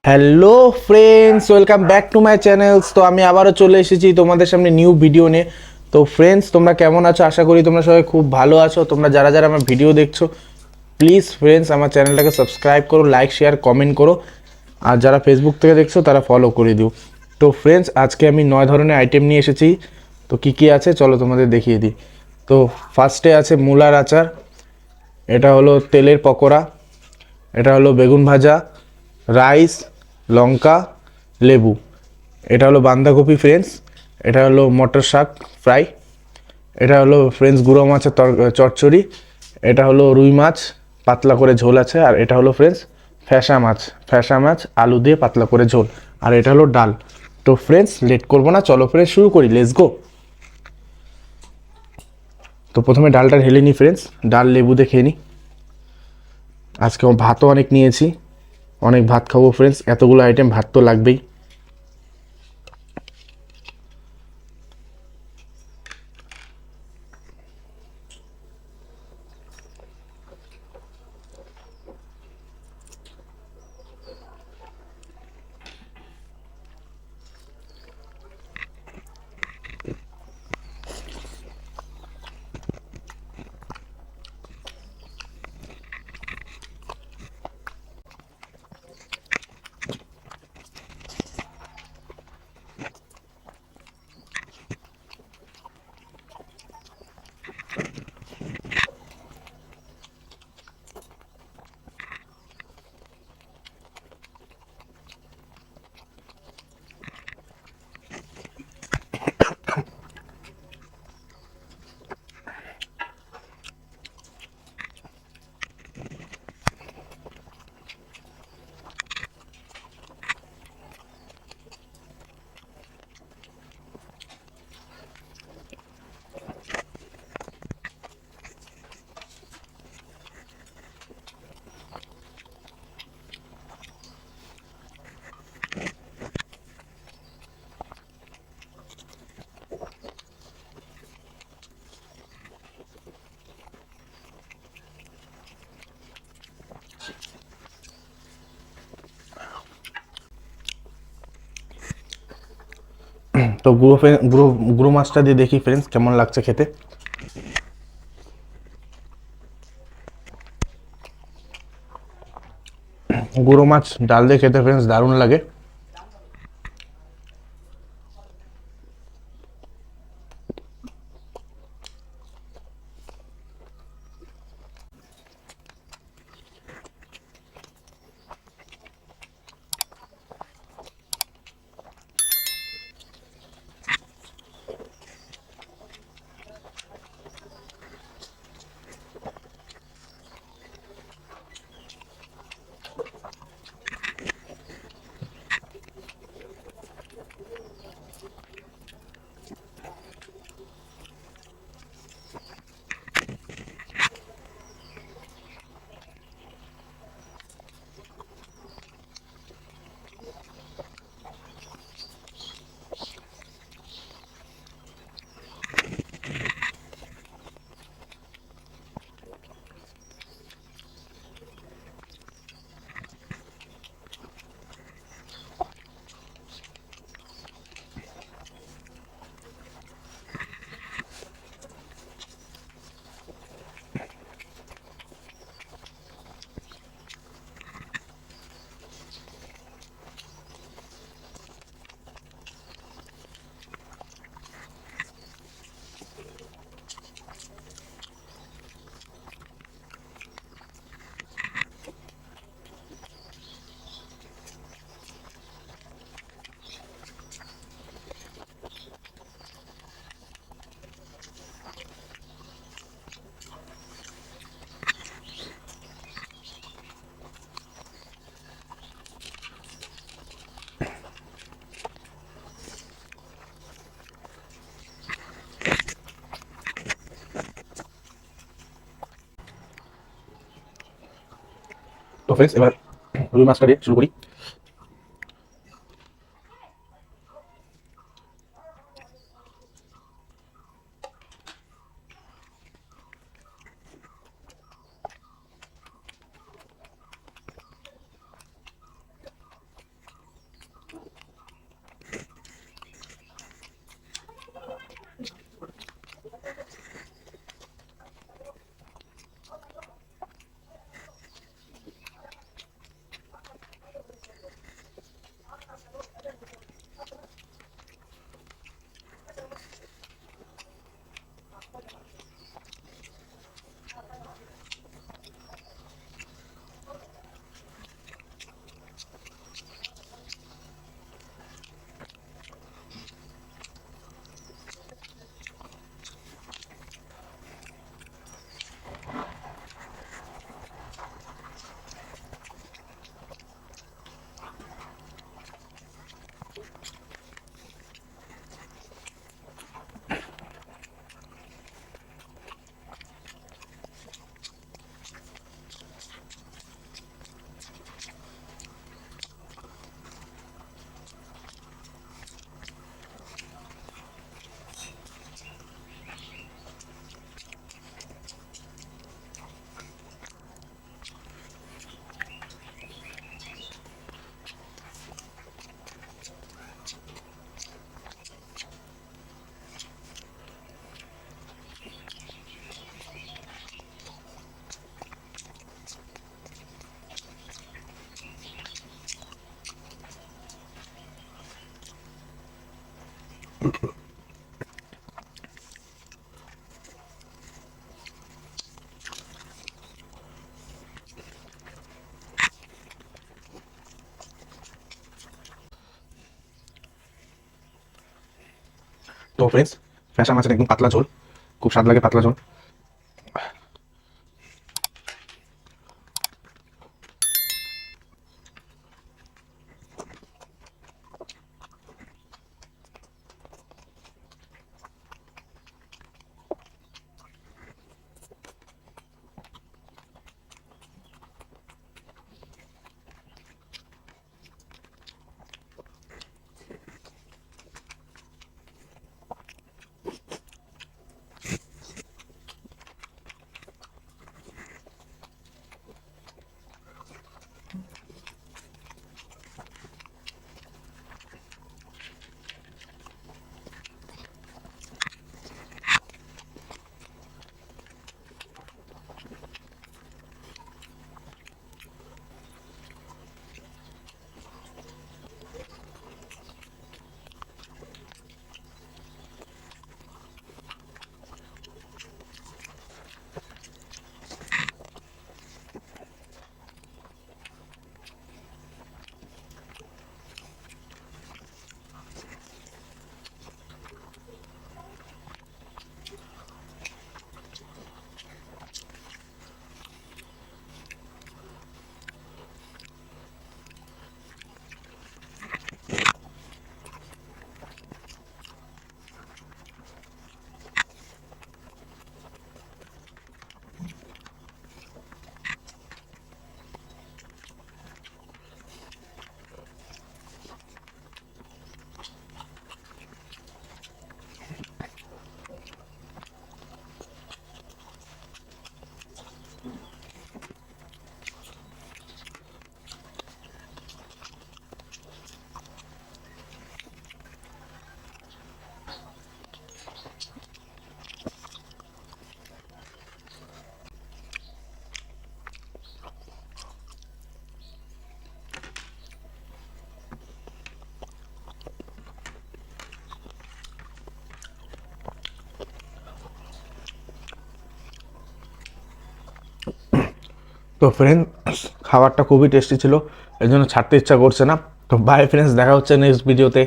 Hello friends, welcome back to my channels. তো আমি আবারও চলে এসেছি তোমাদের সামনে নিউ ভিডিও নিয়ে। তো ফ্রেন্ডস, তোমরা কেমন আছো? আশা করি তোমরা সবাই খুব ভালো আছো। তোমরা যারা যারা আমার ভিডিও দেখছো, প্লিজ ফ্রেন্ডস আমার চ্যানেলটাকে সাবস্ক্রাইব করো, লাইক শেয়ার কমেন্ট করো। আর যারা ফেসবুক থেকে দেখছো তারা ফলো করে দিও। তো ফ্রেন্ডস, আজকে আমি 9 ধরনের আইটেম নিয়ে এসেছি। তো কি কি আছে চলো তোমাদের দেখিয়ে দিই। তো ফার্স্টে আছে মূলার আচার, এটা হলো তেলের পকোড়া, এটা হলো বেগুন ভাজা, রাইস, লঙ্কা, লেবু, এটা হলো বাঁধাকপি ফ্রেন্ডস, এটা হলো মটর শাক ফ্রাই, এটা হলো ফ্রেন্ডস গুঁড়ো মাছের চচ্চড়ি, এটা হলো রুই মাছ পাতলা করে ঝোল আছে, আর এটা হলো ফ্রেন্ডস ফ্যাসা মাছ আলু দিয়ে পাতলা করে ঝোল, আর এটা হলো ডাল। তো ফ্রেন্ডস লেট করবো না, চলো ফ্রেন্ডস শুরু করি, লেটস গো। তো প্রথমে ডালটা ঢেলে নিই ফ্রেন্ডস, ডাল লেবু দিয়ে খেয়ে নিই। আজকে ভাতও অনেক নিয়েছি, অনেক ভাত খাবো ফ্রেন্ডস, এতগুলো আইটেম ভাত তো লাগবেই। তো গুঁড়ো গুঁড়ো মাছটা দিয়ে দেখি ফ্রেন্ডস কেমন লাগছে খেতে। গুঁড়ো মাছ ডাল দিয়ে খেতে ফ্রেন্ডস দারুণ লাগে। তো ফ্রেন্ডস এবার রুই মাছটা দিয়ে শুরু করি। তো ফ্রেন্ডস, ফ্যাশা মাছের একদম পাতলা ঝোল, খুব স্বাদ লাগে পাতলা ঝোল। তো ফ্রেন্ডস, খাবারটা খুবই টেস্টি ছিল, এই জন্য ছাড়তে ইচ্ছা করছে না। তো বাই ফ্রেন্ডস, দেখা হচ্ছে নেক্সট ভিডিওতে।